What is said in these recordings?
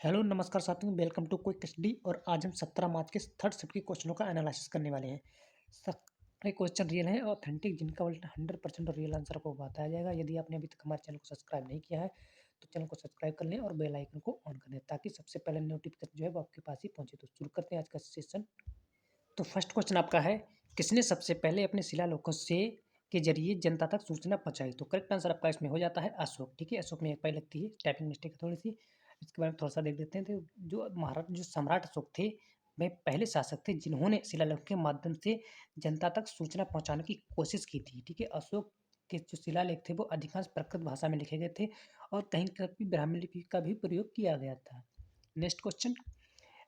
Hello नमस्कार साथियों, welcome to quick study. और आज हम 17 मार्च के थर्ड शिफ्ट के क्वेश्चनों का एनालिसिस करने वाले हैं। सारे क्वेश्चन रियल हैं, ऑथेंटिक, जिनका उल्टा 100% रियल आंसर को बताया जाएगा। यदि आपने अभी तक हमारे चैनल को सब्सक्राइब नहीं किया है तो चैनल को सब्सक्राइब कर लें और बेल आइकन को ऑन कर दें ताकि सबसे पहले नोटिफिकेशन जो है वो आपके पास ही पहुंचे। तो शुरू करते हैं आज का सेशन। तो फर्स्ट क्वेश्चन आपका है, किसने सबसे पहले अपने शिलालेखों से के जरिए जनता तक सूचना पहुंचाई? तो करेक्ट आंसर आपका इसमें हो जाता है अशोक। ठीक है, अशोक में एक पाई लगती है, टाइपिंग मिस्टेक है थोड़ी सी। इसके बारे में थोड़ा सा देख लेते हैं। तो जो सम्राट अशोक थे वे पहले शासक थे जिन्होंने शिलालेख के माध्यम से जनता तक सूचना पहुंचाने की कोशिश की थी। ठीक है, अशोक के जो शिलालेख थे वो अधिकांश प्राकृत भाषा में लिखे गए थे और कहीं कहीं ब्राह्मी लिपि का भी प्रयोग किया गया था। नेक्स्ट क्वेश्चन,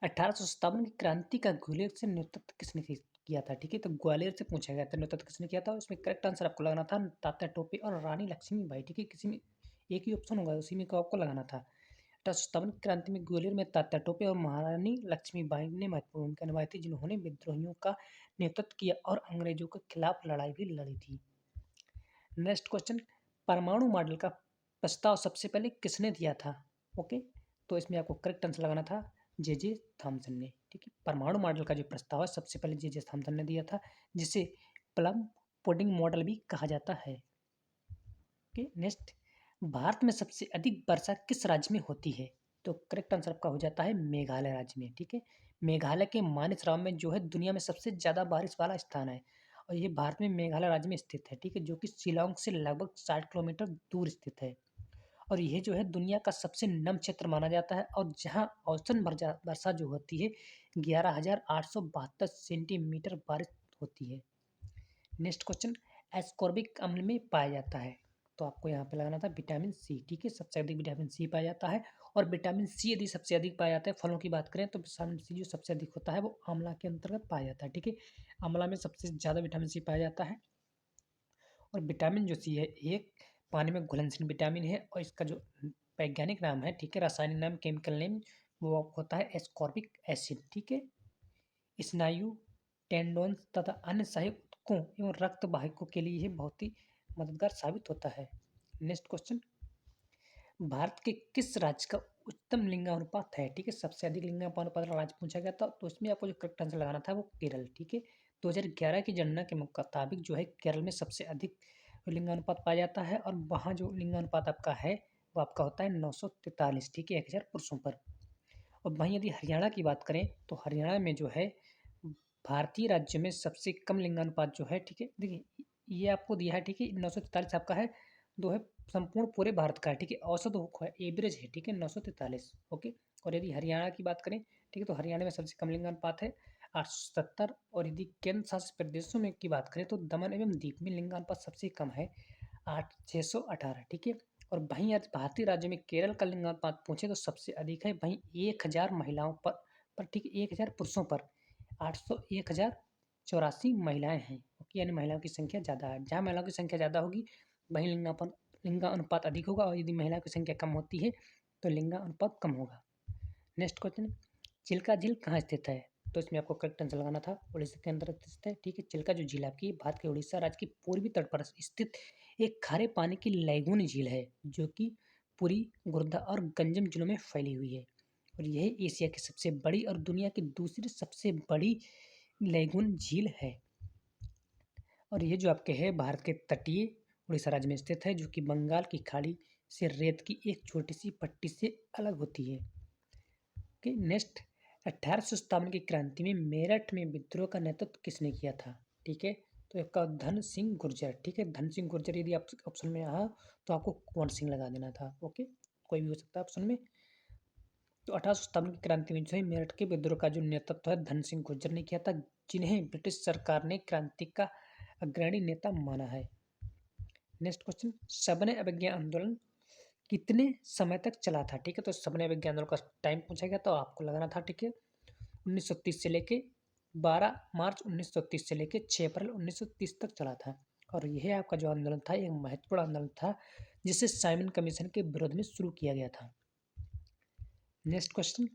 1857 की क्रांति का ग्वालियर से नेतृत्व किसने किया था? ठीक है, तो ग्वालियर से पूछा गया था नेतृत्व किसने किया था। उसमें करेक्ट आंसर आपको लगाना था तात्या टोपे और रानी लक्ष्मीबाई। ठीक है, किसी में एक ही ऑप्शन होगा, उसी में को आपको लगाना था। 1857 की क्रांति में ग्वालियर में तात्या टोपे और महारानी लक्ष्मीबाई ने महत्वपूर्ण भूमिका निभाई थी, जिन्होंने विद्रोहियों का नेतृत्व किया और अंग्रेजों के खिलाफ लड़ाई भी लड़ी थी। नेक्स्ट क्वेश्चन, परमाणु मॉडल का प्रस्ताव सबसे पहले किसने दिया था? ओके, तो इसमें आपको करेक्ट आंसर लगाना था जे जे थॉमसन ने। ठीक है, परमाणु मॉडल का जो प्रस्ताव है सबसे पहले जे जे थॉमसन ने दिया था, जिसे प्लम पुडिंग मॉडल भी कहा जाता है। ओके, नेक्स्ट, भारत में सबसे अधिक वर्षा किस राज्य में होती है? तो करेक्ट आंसर आपका हो जाता है मेघालय राज्य में। ठीक है, मेघालय के मानसरोवर में जो है दुनिया में सबसे ज़्यादा बारिश वाला स्थान है और ये भारत में मेघालय राज्य में स्थित है। ठीक है, जो कि शिलांग से लगभग 60 किलोमीटर दूर स्थित है और यह जो है दुनिया का सबसे नम क्षेत्र माना जाता है और जहाँ औसतन वर्षा जो होती है 11,872 सेंटीमीटर बारिश होती है। नेक्स्ट क्वेश्चन, एस्कॉर्बिक अम्ल में पाया जाता है, तो आपको यहाँ पे लगाना था विटामिन सी। ठीक है, सबसे अधिक विटामिन सी पाया जाता है और विटामिन सी यदि सबसे अधिक पाया जाता है, फलों की बात करें तो विटामिन सी जो सबसे अधिक होता है वो आंवला के अंतर्गत पाया जाता है। ठीक है, आंवला में सबसे ज़्यादा विटामिन सी पाया जाता है और विटामिन जो सी है एक पानी में घुलनशील विटामिन है और इसका जो वैज्ञानिक नाम है, ठीक है, रासायनिक नाम, केमिकल नेम, वो होता है एस्कॉर्बिक एसिड। ठीक है, स्नायु, टेंडोन्स तथा अन्य सहायक ऊतकों एवं रक्त वाहिकों के लिए यह बहुत ही मददगार साबित होता है। नेक्स्ट क्वेश्चन, भारत के किस राज्य का उच्चतम लिंगानुपात है? ठीक है, सबसे अधिक लिंगानुपात वाला राज्य पूछा गया था, तो इसमें आपको जो करेक्ट आंसर लगाना था वो केरल। ठीक है, 2011 की जनगणना के मुताबिक जो है केरल में सबसे अधिक लिंगानुपात पाया जाता है और वहाँ जो लिंगानुपात आपका है वो आपका होता है 943। ठीक है, 1000 पुरुषों पर। और वहीं यदि हरियाणा की बात करें तो हरियाणा में जो है भारतीय राज्य में सबसे कम लिंगानुपात जो है, ठीक है, देखिए ये आपको दिया है। ठीक है, 943 आपका है, दो है संपूर्ण पूरे भारत का है। ठीक है, औसत है, एवरेज है। ठीक है, 943। ओके, और यदि हरियाणा की बात करें, ठीक है, तो हरियाणा में सबसे कम लिंगानुपात है 870। और यदि केंद्र शासित प्रदेशों में की बात करें तो दमन एवं दीव में लिंगानुपात सबसे कम है 618। ठीक है, और वहीं आज भारतीय राज्य में केरल का लिंगानुपात पूछे तो सबसे अधिक है, वहीं 1000 महिलाओं पर ठीक है, 1000 पुरुषों पर 1084 महिलाएं हैं। ओके, यानी महिलाओं की संख्या ज़्यादा है। जहाँ महिलाओं की संख्या ज़्यादा होगी वहीं लिंगानुपात अधिक होगा और यदि महिलाओं की संख्या कम होती है तो लिंगानुपात कम होगा। नेक्स्ट क्वेश्चन, चिल्का झील कहाँ स्थित है? तो इसमें आपको करेक्ट आंसर लगाना था उड़ीसा के अंदर स्थित है। ठीक है, चिल्का जो झील आपकी भारत के उड़ीसा राज्य की पूर्वी तट पर स्थित एक खारे पानी की लैगून झील है जो कि पुरी, गुर्दा और गंजम जिलों में फैली हुई है और यह एशिया की सबसे बड़ी और दुनिया की दूसरी सबसे बड़ी लैगून झील है। और ये जो आपके है भारत के तटीय उड़ीसा राज्य में स्थित है जो कि बंगाल की खाड़ी से रेत की एक छोटी सी पट्टी से अलग होती है। ओके, नेक्स्ट, 1857 की क्रांति में मेरठ में विद्रोह का नेतृत्व किसने किया था? ठीक है, तो आपका धन सिंह गुर्जर। ठीक है, धन सिंह गुर्जर यदि आप ऑप्शन में आया तो आपको कुंवर सिंह लगा देना था। ओके, कोई भी हो सकता है ऑप्शन में। तो 1857 की क्रांति में जो है मेरठ के विद्रोह का जो नेतृत्व है धन सिंह गुर्जर ने किया था, जिन्हें ब्रिटिश सरकार ने क्रांति का अग्रणी नेता माना है। नेक्स्ट क्वेश्चन, सविनय अवज्ञा आंदोलन कितने समय तक चला था? ठीक है, तो सविनय अवज्ञा आंदोलन का टाइम पूछा गया तो आपको लगाना था। ठीक है, 1930 से लेके 12 मार्च 1930 से लेके 6 अप्रैल 1930 तक चला था और यह आपका जो आंदोलन था एक महत्वपूर्ण आंदोलन था जिसे साइमन कमीशन के विरोध में शुरू किया गया था। नेक्स्ट क्वेश्चन,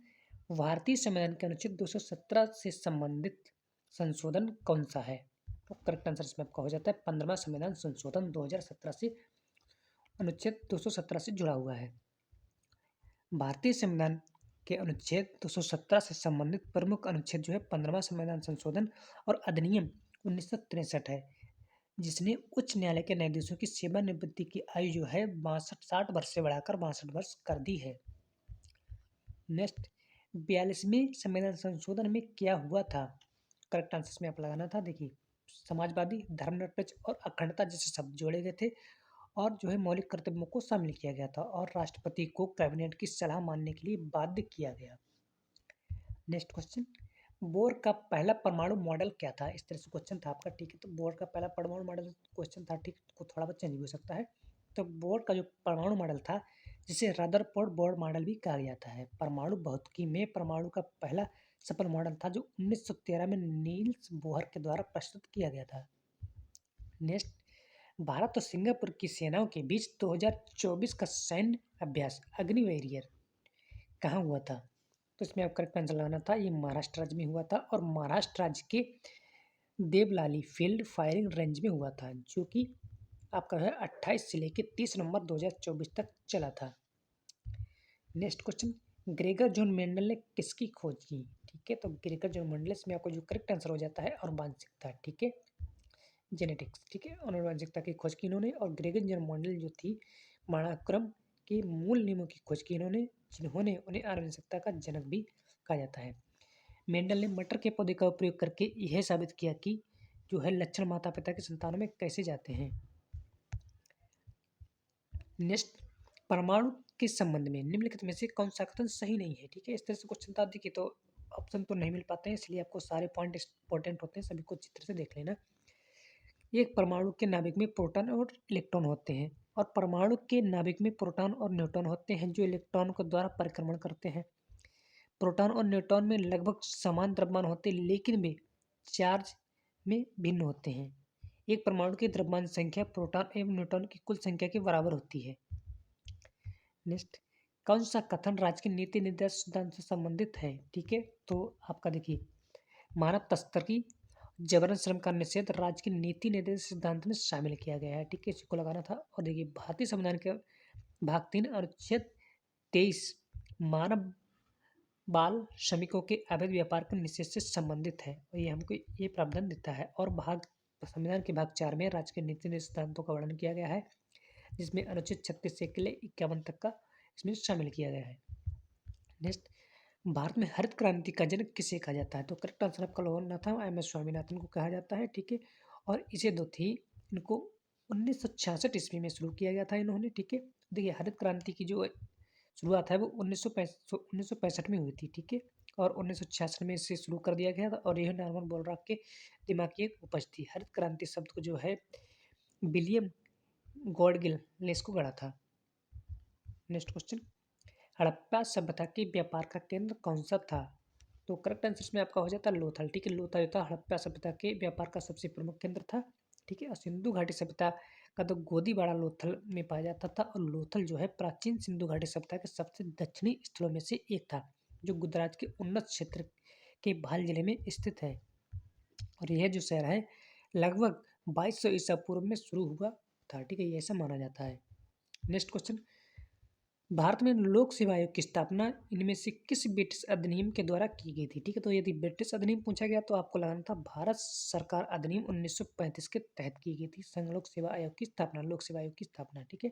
भारतीय संविधान के अनुच्छेद 217 से संबंधित संशोधन कौन सा है? तो करेक्ट आंसर इसमें आपका हो जाता है 15वां संविधान संशोधन 2017 से अनुच्छेद 217 से जुड़ा हुआ है। भारतीय संविधान के अनुच्छेद 217 से संबंधित प्रमुख अनुच्छेद जो है 15वां संविधान संशोधन और अधिनियम 1963 है, जिसने उच्च न्यायालय के न्यायाधीशों की सेवानिवृत्ति की आयु जो है 60 वर्ष से बढ़ाकर 62 वर्ष कर दी है। नेक्स्ट, 42वें संविधान संशोधन में क्या हुआ था? करेक्ट आंसर में आप लगाना था। देखिए, समाजवादी, धर्मनिरपेक्ष और अखंडता जैसे शब्द जोड़े गए थे और जो है मौलिक कर्तव्यों को शामिल किया गया था और राष्ट्रपति को कैबिनेट की सलाह मानने के लिए बाध्य किया गया। नेक्स्ट क्वेश्चन, बोर का पहला परमाणु मॉडल क्या था? इस तरह से क्वेश्चन था आपका, ठीक है। तो बोर का पहला परमाणु मॉडल क्वेश्चन था, ठीक, को थोड़ा बहुत चेंज भी हो सकता है। तो बोर का जो परमाणु मॉडल था, जिसे रदरफोर्ड बोर मॉडल भी कहा जाता है, परमाणु भौतिकी में परमाणु का पहला सफल मॉडल था, जो 1913 में नील्स बोहर के द्वारा प्रस्तुत किया गया था। नेक्स्ट, भारत और सिंगापुर की सेनाओं के बीच 2024 का सैन्य अभ्यास अग्नि वॉरियर कहाँ हुआ था? तो इसमें आप करेक्ट आंसर लगाना था, ये महाराष्ट्र राज्य में हुआ था और महाराष्ट्र राज्य के देवलाली फील्ड फायरिंग रेंज में हुआ था, जो कि आपका है 28 से लेकर 30 नवंबर 2024 तक चला था। Next question, Gregor John Mendel ने किसकी खोज की? ठीक है, तो ग्रेगर जॉन मेंडल, इसमें आपको जो करेक्ट आंसर हो जाता है आनुवंशिकता, ठीक है, जेनेटिक्स, ठीक है, आनुवंशिकता की खोज की इन्होंने। और ग्रेगर जॉन मेंडल जो थी, वर्णानुक्रम के मूल नियमों की खोज की इन्होंने, जिन्होंने उन्हें आनुवंशिकता का जनक भी कहा जाता है। मेंडल ने मटर के पौधे का उपयोग करके यह साबित किया कि जो है लक्षण माता पिता की संतानों में कैसे जाते हैं। नेक्स्ट, परमाणु के संबंध में निम्नलिखित में से कौन सा कथन सही नहीं है? ठीक है, इस तरह से क्वेश्चन था, देखिए तो ऑप्शन तो नहीं मिल पाते हैं, इसलिए आपको सारे पॉइंट इंपॉर्टेंट होते हैं, सभी को अच्छी तरह से देख लेना। एक परमाणु के नाभिक में प्रोटॉन और इलेक्ट्रॉन होते हैं और परमाणु के नाभिक में प्रोटॉन और न्यूट्रॉन होते हैं जो इलेक्ट्रॉन के द्वारा परिक्रमण करते हैं। प्रोटॉन और न्यूट्रॉन में लगभग समान द्रव्यमान होते हैं, लेकिन वे चार्ज में भिन्न होते हैं। एक परमाणु की द्रव्यमान संख्या प्रोटॉन एवं न्यूट्रॉन की कुल संख्या के बराबर होती है। नेक्स्ट, कौन सा कथन राज्य के नीति निर्देश सिद्धांत से संबंधित है? ठीक है, तो आपका देखिए, मानव तस्करी, जबरन श्रम का निषेध राज्य के नीति निर्देश सिद्धांत में शामिल किया गया है, ठीक है, इसी को लगाना था। और देखिए, भारतीय संविधान के भाग 3 अनुच्छेद 23 मानव बाल श्रमिकों के अवैध व्यापार के निषेध से संबंधित है और ये हमको ये प्रावधान देता है। और संविधान के भाग 4 में राज्य के नीति निर्देश सिद्धांतों का वर्णन किया गया है, जिसमें अनुच्छेद 36 से लेकर 51 तक का इसमें शामिल किया गया है। नेक्स्ट, भारत में हरित क्रांति का जनक किसे कहा जाता है? तो करेक्ट आंसर आपका लोअर था, एम एस स्वामीनाथन को कहा जाता है, ठीक है। और इसे दो थी, इनको 1966 ईस्वी में शुरू किया गया था इन्होंने, ठीक है। देखिए, हरित क्रांति की जो शुरुआत है वो 1965 में हुई थी, ठीक है। और 1966 में इसे शुरू कर दिया गया था और यह नॉर्मन बोलरॉक के दिमाग की एक उपज थी। हरित क्रांति शब्द को जो है विलियम गॉडगिल ने इसको गढ़ा था। नेक्स्ट क्वेश्चन, हड़प्पा सभ्यता के व्यापार का केंद्र कौन सा था? तो करेक्ट आंसर में आपका हो जाता है लोथल, ठीक है। लोथल जो था हड़प्पा सभ्यता के व्यापार का सबसे प्रमुख केंद्र था, ठीक है। और सिंधु घाटी सभ्यता का तो गोदीबाड़ा लोथल में पाया जाता था और लोथल जो है प्राचीन सिंधु घाटी सभ्यता के सबसे दक्षिणी स्थलों में से एक था, जो गुजरात के उन्नत क्षेत्र के भाल जिले में स्थित है। और यह जो शहर है लगभग 2200 ईसा पूर्व में शुरू हुआ था, ठीक है, ये ऐसा माना जाता है। नेक्स्ट क्वेश्चन, भारत में लोक सेवा आयोग की स्थापना इनमें से किस ब्रिटिश अधिनियम के द्वारा की गई थी? ठीक है, तो यदि ब्रिटिश अधिनियम पूछा गया तो आपको लगाना था भारत सरकार अधिनियम 1935 के तहत की गई थी संघ लोक सेवा आयोग की स्थापना, लोक सेवा आयोग की स्थापना, ठीक है।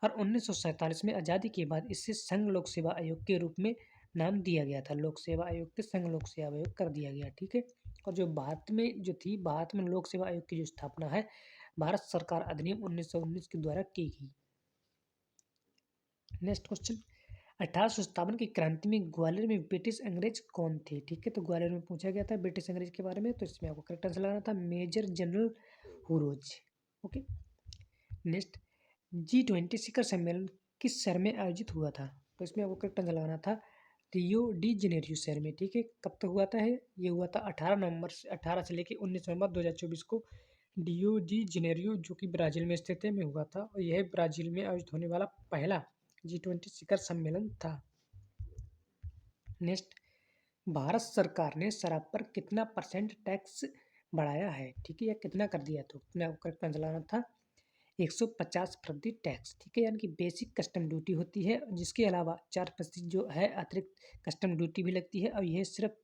और 1947 में आज़ादी के बाद इसे संघ लोक सेवा आयोग के रूप में नाम दिया गया था, लोक सेवा आयोग के संघ लोक सेवा आयोग कर दिया गया, ठीक है। और जो भारत में जो थी, भारत में लोक सेवा आयोग की जो स्थापना है भारत सरकार अधिनियम 1919 के द्वारा की गई। नेक्स्ट क्वेश्चन, 1857 की क्रांति में ग्वालियर में ब्रिटिश अंग्रेज कौन थे? ठीक है, तो ग्वालियर में पूछा गया था ब्रिटिश अंग्रेज के बारे में, तो इसमें आपको करेक्ट आंसर लगाना था मेजर जनरल हुरोज, ओके। नेक्स्ट, G20 शिखर सम्मेलन किस शहर में आयोजित हुआ था? तो इसमें आपको करेक्ट आंसर लगाना था रियो डी जेनेरियो शहर में, ठीक है। कब तक हुआ था ये हुआ था 18 से लेकर 19 नवंबर 2024 को रियो डी जेनेरियो, जो कि ब्राज़ील में स्थित है, में हुआ था और यह ब्राज़ील में आयोजित होने वाला पहला G20 शिखर सम्मेलन था। नेक्स्ट, भारत सरकार ने शराब पर कितना % टैक्स बढ़ाया है? ठीक है, या कितना कर दिया? तो मैं आपको करेक्ट आंसर लाना था 150% टैक्स, ठीक है? यानी कि बेसिक कस्टम ड्यूटी होती है, जिसके अलावा 4% जो है अतिरिक्त कस्टम ड्यूटी भी लगती है और यह सिर्फ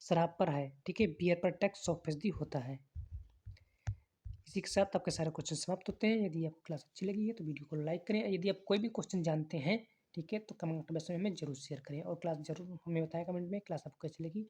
शराब पर है, ठीक है? बियर पर टैक्स 100% होता है। इसी के साथ आपके सारे क्वेश्चन समाप्त होते हैं। यदि आपको क्लास अच्छी लगी है तो वीडियो को लाइक करें। यदि आप कोई भी क्वेश्चन जानते हैं, ठीक है, तो कमेंट बॉक्स में हमें ज़रूर शेयर करें और क्लास ज़रूर हमें बताएं कमेंट में क्लास आपको कैसी लगी।